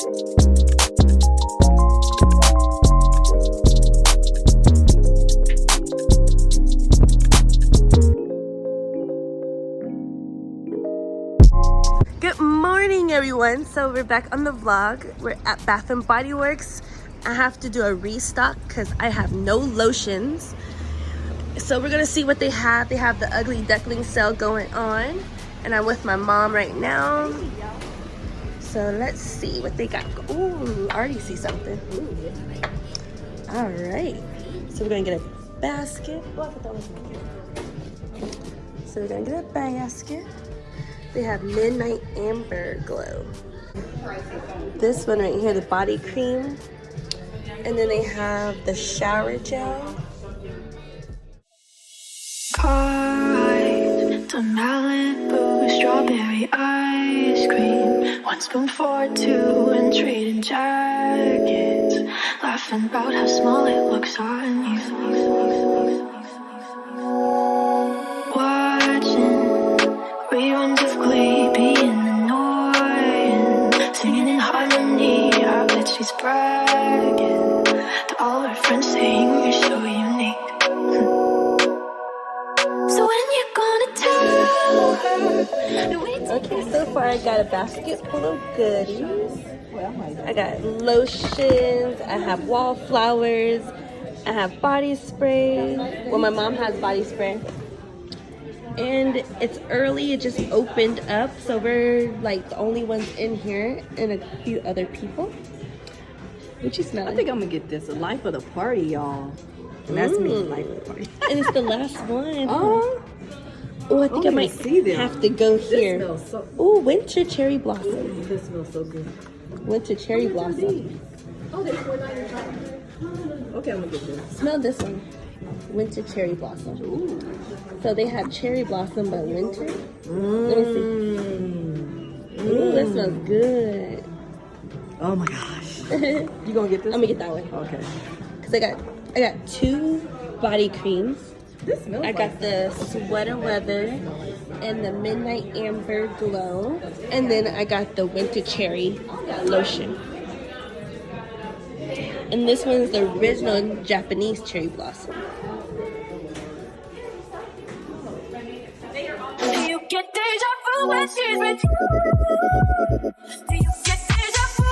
Good morning, everyone. So we're back on the vlog. We're at Bath and Body Works. I have to do a restock because I have no lotions. So we're gonna see what they have. They have the Ugly Duckling sale going on, and I'm with my mom right now. So let's see what they got. Ooh, I already see something. Ooh. All right. So we're gonna get a basket. Oh, I thought that was mine. So we're gonna get a basket. They have Midnight Amber Glow. This one right here, the body cream. And then they have the shower gel. Pie, to Malibu, strawberry ice cream. 1 spoon for 2 and trading jackets. Laughing about how small it looks on you. Watching reruns of Glee, being annoying. Singing in harmony, I bet she's bragging to all her friends, saying you're so unique. So when you gonna tell her? Okay, so far I got a basket full of goodies. I got lotions, I have wallflowers, I have body spray. Well, my mom has body spray. And it's early, it just opened up, so we're like the only ones in here and a few other people. What you smell? I think I'm gonna get this. The life of the party, y'all. And that's me, life of the party. And it's the last one. Oh, I think I might have to go here. This smells so. Oh, winter cherry blossom. This smells so good. Winter cherry blossom. Oh, they're $4.95. Okay, I'm gonna get this. Smell this one. Winter cherry blossom. Ooh. So they have cherry blossom but winter. Let me see. Ooh, that smells good. Oh my gosh. You gonna get this? I'm gonna get that one. Okay. Cause I got 2 body creams. This smells I got the Sweater Weather and the Midnight Amber Glow, and then I got the Winter Cherry lotion. And this one's the original Japanese cherry blossom. Do you get deja vu when she's with you? Do you get deja vu?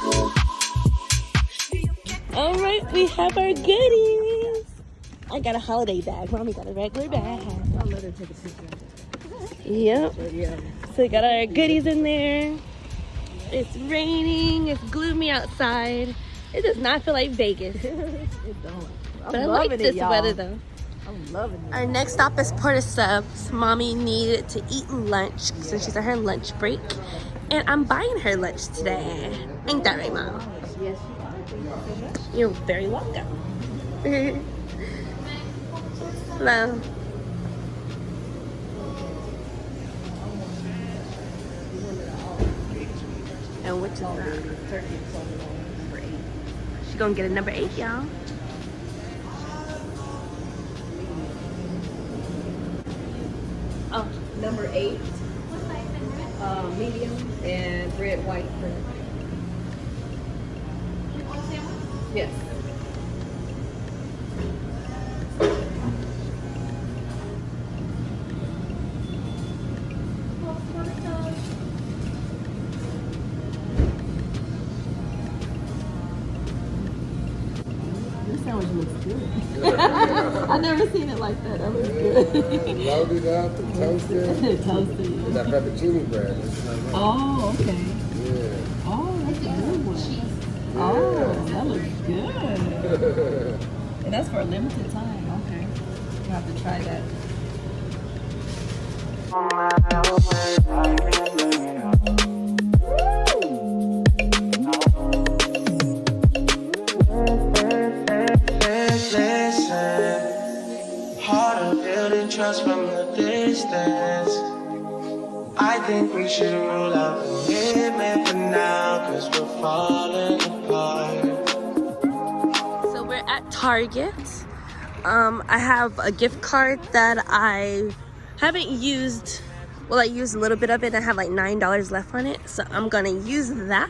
Oh. Do you get All right, we have our goodies. I got a holiday bag. Mommy got a regular bag. I'll let her take a picture. Yep. Yeah. So we got our goodies in there. It's raining. It's gloomy outside. It does not feel like Vegas. It don't. But I like this weather though. I'm loving it. Our next stop is Porta Subs. Mommy needed to eat lunch since she's on her lunch break. And I'm buying her lunch today. Ain't that right, Mom? Yes. You're very welcome. Hello. And which is that? Turkey number 8. She gonna get a number 8, y'all. Oh, Number 8. Medium and red, white, red. Yes. This sandwich looks good. I've never seen it like that. That looks good. Loaded up and toasted. Toasted. That fettuccine bread. It's like that. Oh, okay. Yeah. Oh, that's a good one. Oh, that looks good. And that's for a limited time. Okay. You have to try that. Harder building trust from the distance. I think we should rule out commitment for now, 'cause we're falling apart. So we're at Target. I have a gift card that I haven't used Well, I used a little bit of it and I have like $9 left on it. So I'm gonna use that.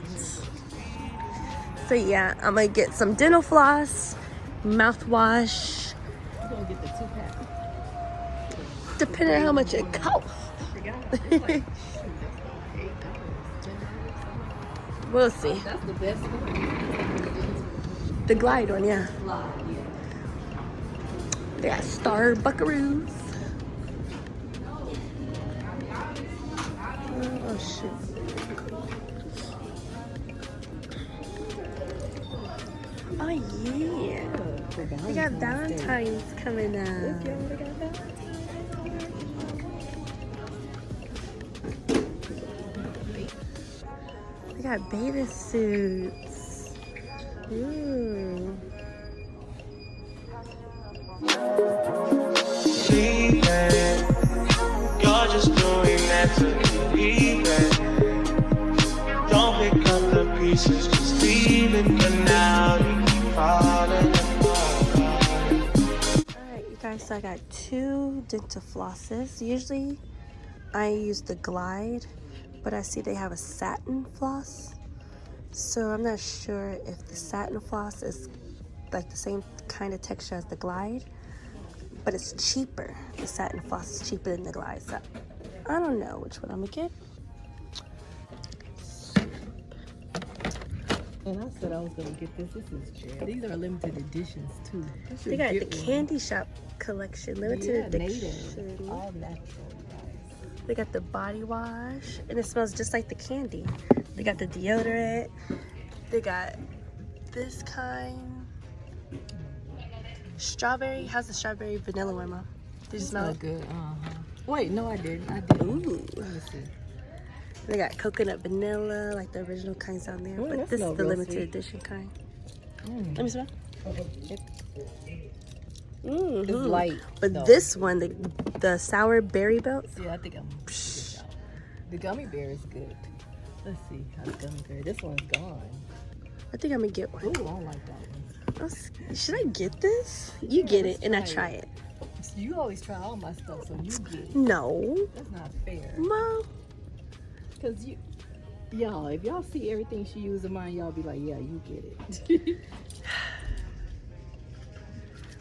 So yeah, I'm gonna get some dental floss, mouthwash. You're gonna get the 2-pack. Depending on how much it costs. We'll see. That's the best one. The Glide one, yeah. Yeah. They got Star Buckaroos. Oh shit. Oh yeah. They got Valentine's coming up. They got beta suits. Ooh. Leaving, you're just doing that to leave it. Don't pick up the pieces, just leave it for now. You keep falling apart. Alright, you guys, so I got 2 dental flosses. Usually I use the Glide, but I see they have a satin floss. So I'm not sure if the satin floss is like the same kind of texture as the Glide, but it's cheaper. The satin floss is cheaper than the Glide, so I don't know which one I'm gonna get. And I said I was gonna get this. This is cherry. These are limited editions too. They got the Candy Shop collection, limited native, edition. all natural. They got the body wash, and it smells just like the candy. They got the deodorant. They got this kind. Strawberry. How's the strawberry vanilla one, Mom? Did you smell it? Good. Wait, no, I didn't. I didn't. Ooh. Let me see. They got coconut vanilla, like the original kinds on there. Ooh, But that this is smells the real limited sweet. edition kind. Mm. Let me smell. It's light. But though. this one, the sour berry belts. Yeah, I think I'm gonna get that one. The gummy bear is good. Let's see how the gummy bear. This one's gone. I think I'm gonna get one. Ooh, I don't like that one. Should I get this? You get it, and I try it. You always try all my stuff, so you get it. No, That's not fair. Mom. Cause y'all, if y'all see everything she uses of mine, y'all be like, yeah, you get it.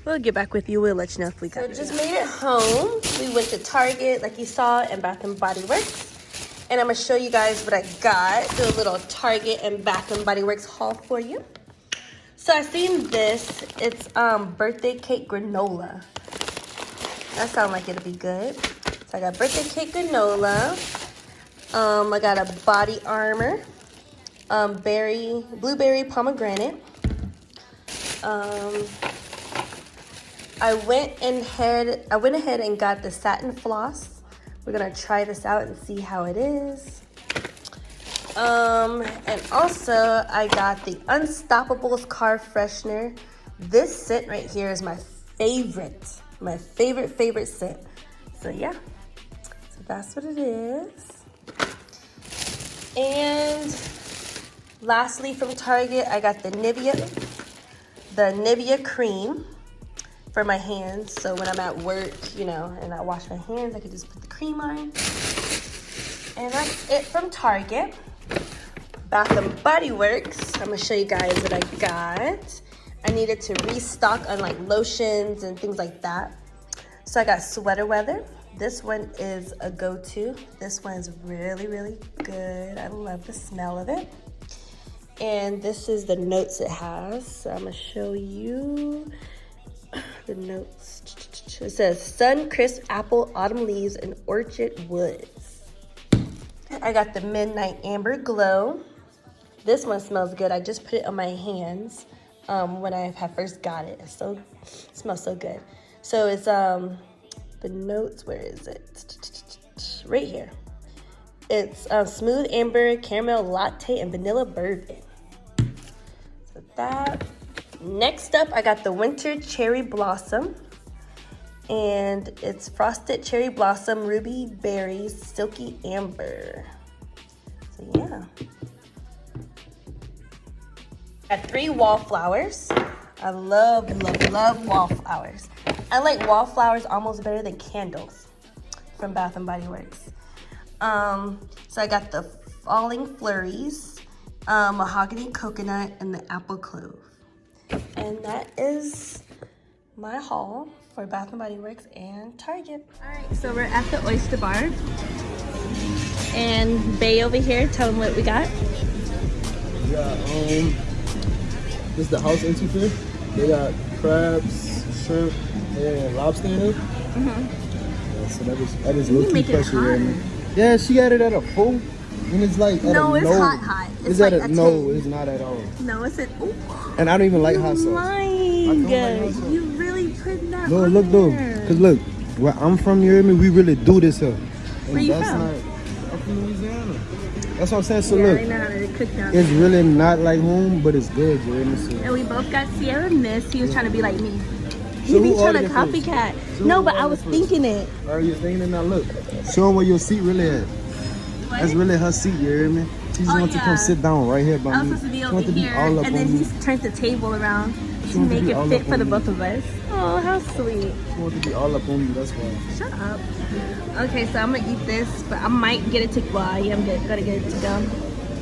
We'll get back with you. We'll let you know if we got it. So just made it home. We went to Target, like you saw, and Bath and Body Works. And I'm gonna show you guys what I got. Do a little Target and Bath and Body Works haul for you. So I seen this. It's birthday cake granola. That sounds like it'll be good. So I got birthday cake granola. I got a body armor, blueberry pomegranate. I went ahead and got the satin floss. We're gonna try this out and see how it is. And also I got the Unstoppables car freshener. This scent right here is my favorite scent. So yeah, so that's what it is. And lastly from Target, I got the Nivea cream for my hands. So when I'm at work, you know, and I wash my hands, I can just put the cream on. And that's it from Target. Bath and Body Works. I'm gonna show you guys what I got. I needed to restock on like lotions and things like that. So I got Sweater Weather. This one is a go-to. This one is really, really good. I love the smell of it. And this is the notes it has. So I'm gonna show you the notes. It says Sun Crisp Apple, Autumn Leaves, and Orchid Woods. I got the Midnight Amber Glow. This one smells good. I just put it on my hands when I had first got it. It smells so good. So it's the notes, where is it? Right here. It's smooth amber, caramel latte, and vanilla bourbon. So that. Next up, I got the Winter Cherry Blossom. And it's Frosted Cherry Blossom, Ruby Berries, Silky Amber. So yeah. I got 3 wallflowers. I love wallflowers. I like wallflowers almost better than candles from Bath and Body Works. So I got the falling flurries, mahogany coconut, and the apple clove. And that is my haul for Bath & Body Works and Target. All right, so we're at the Oyster Bar. And Bay over here, tell them what we got. We got, this is the house institute. They got crabs, shrimp, and lobster in it. Yeah, so that is low-key pressure. Yeah, she got it at a full. And it's like no, it's hot. It's like at a no, it's not at all. No, it's at ooh. And I don't even like hot sauce. Lying. You really put that no, on look though, there. cause look, where I'm from, you hear me? We really do this here. Where you from? I'm from Louisiana. That's what I'm saying. So yeah, look, they know how to cook down it's there. really not like home, but it's good. You hear me? So, And we both got Sierra Mist. He was trying to be like me. So He be who trying to ordered it copycat. first? So No, who but I ordered was first? thinking it. Are you thinking it now? Look, show them where your seat really at. What? That's really her seat. You hear me? She just wants to come sit down right here by I was me. supposed to be She over wants to be here, all up and then on he me. turned the table around to wants to make be it all fit up for on the me. both of us. Oh, how sweet. She wants to be all up on me. That's why. Shut up. Okay, so I'm gonna eat this, but I might get it to go. I am gonna get it to go.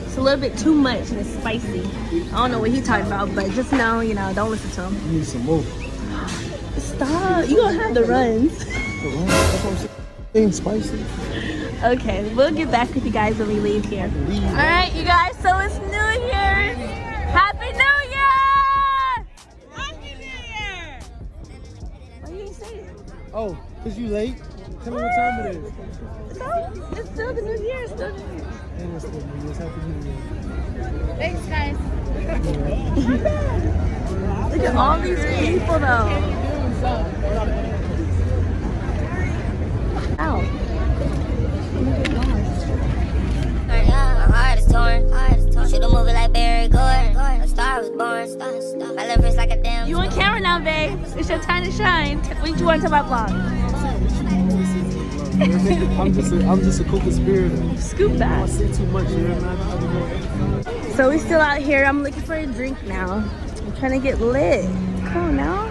It's a little bit too much and it's spicy. I don't know what he's talking about, but just know, don't listen to him. You need some more. Stop. You gonna have the runs. That's what I'm saying. Ain't spicy. Okay, we'll get back with you guys when we leave here. All right, you guys, so it's New Year's. Happy New Year! Happy New Year! Why you didn't say it? Oh, cause you late? Tell me what time it is. No, it's still the New Year. It's still New Year. And it's still New Year's. Happy New Year. Thanks, guys. Look at all these people, though. Ow. My heart is torn. Shoot a movie like Barry Gordon. A star was born. My left wrist like a damn. You on camera now, babe. It's your time to shine. What you want to talk about vlog? I'm just a co-conspirator. Scoop I that. say too much, you know. So we're still out here. I'm looking for a drink now. I'm trying to get lit. Come on now.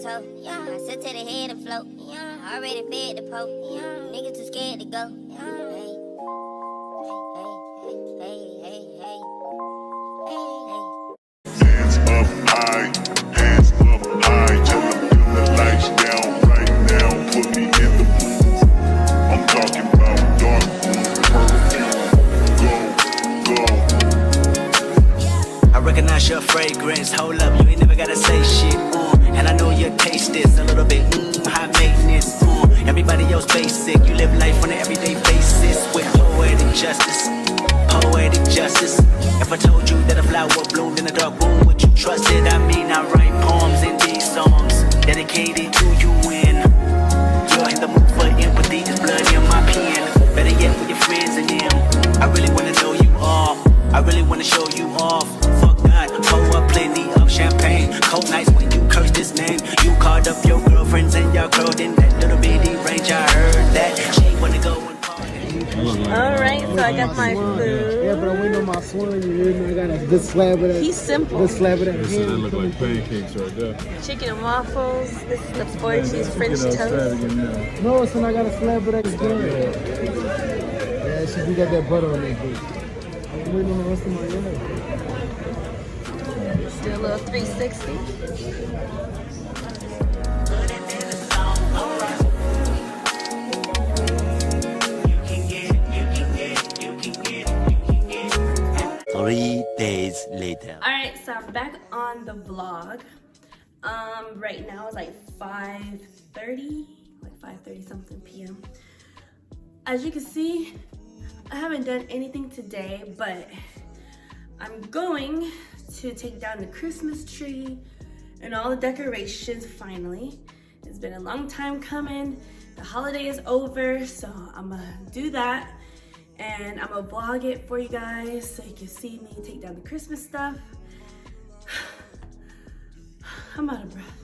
I sit to the head and float. Already fed the poke. Niggas too scared to go. Hands up high, tell them dim the lights down right now, put me in the mood. I'm talking about dark perfume, go. I recognize your fragrance, hold up, you ain't never gotta say shit, and I know your taste is a little bit, high maintenance, everybody else basic, you live life on an everyday basis, with poetic justice. If I told you that a flower bloomed in a dark room, would you trust it? I mean, I write poems in these songs, dedicated to you when you're in the mood for empathy, there's blood in my pen, better yet with your friends and them, I really wanna know you all, I really wanna show you off, fuck God, pour up plenty of champagne, cold nights when you curse this name, you called up your girlfriends and y'all curled in that little bitty range, I heard that, she wanna go and party. Alright, so I got my food. Yeah, but I'm waiting on my swirl. You hear me? I got a good slab of that. He's simple. Good slab of that. They look like pancakes right there. Chicken and waffles. This is the spoiled cheese French toast. No, son, I got a slab of that. Yeah, she do got that butter on that bitch. I'm waiting on the rest of my yellow. Do a little 360. Three days later. Alright, so I'm back on the vlog. Right now it's like 5:30, like 5:30 something p.m. As you can see, I haven't done anything today, but I'm going to take down the Christmas tree and all the decorations finally. It's been a long time coming. The holiday is over, so I'm gonna do that. And I'm gonna vlog it for you guys so you can see me take down the Christmas stuff. I'm out of breath.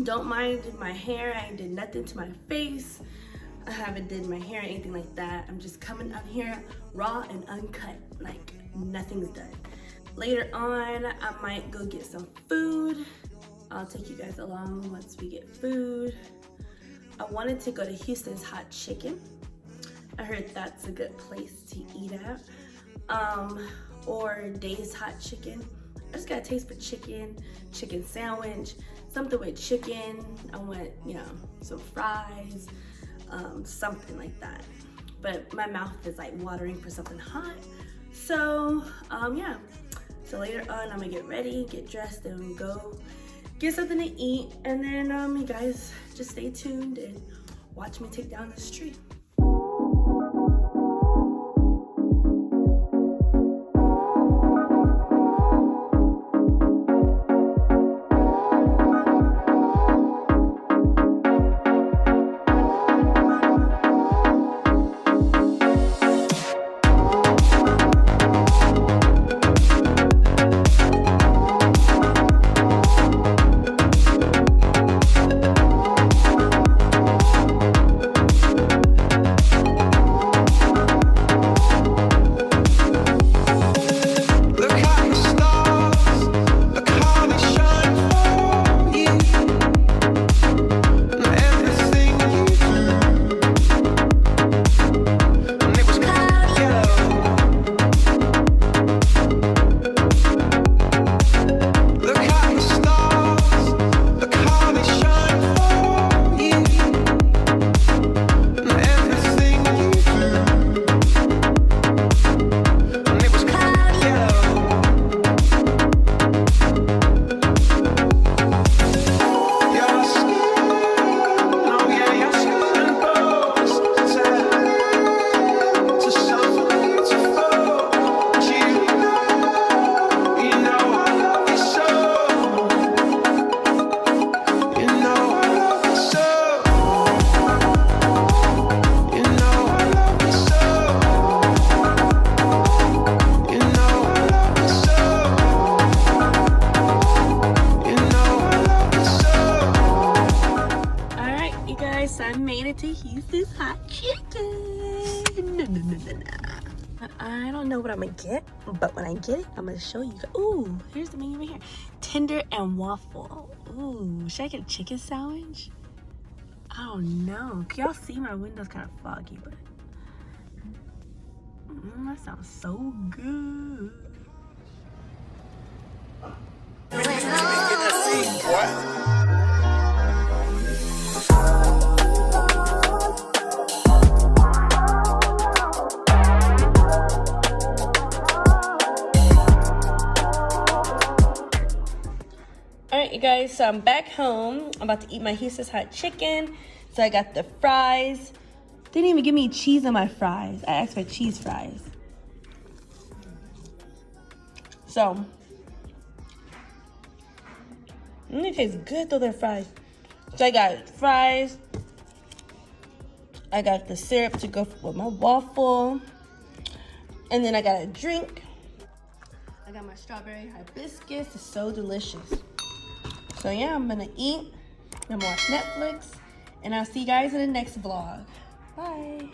Don't mind my hair, I ain't did nothing to my face. I haven't did my hair or anything like that. I'm just coming out here raw and uncut, like nothing's done. Later on, I might go get some food I'll take you guys along once we get food. I wanted to go to Houston's Hot Chicken. I heard that's a good place to eat at. Or Dave's Hot Chicken. I just got a taste for chicken sandwich, something with chicken. I want, you know, some fries, something like that. But my mouth is like watering for something hot. So, yeah. So later on, I'm gonna get ready, get dressed, and go get something to eat. And then you guys just stay tuned and watch me take down the street. To Houston's Hot Chicken. I don't know what I'm gonna get, but when I get it, I'm gonna show you. Ooh, here's the menu right here. Tender and waffle. Ooh, should I get a chicken sandwich? I don't know. Can y'all see my window's kind of foggy, but that sounds so good. Alright, you guys, so I'm back home. I'm about to eat my Houston's Hot Chicken. So I got the fries. Didn't even give me cheese on my fries. I asked for cheese fries. So, it tastes good though, they're fries. So I got fries. I got the syrup to go with my waffle. And then I got a drink. I got my strawberry hibiscus. It's so delicious. So yeah, I'm gonna eat and watch Netflix. And I'll see you guys in the next vlog. Bye.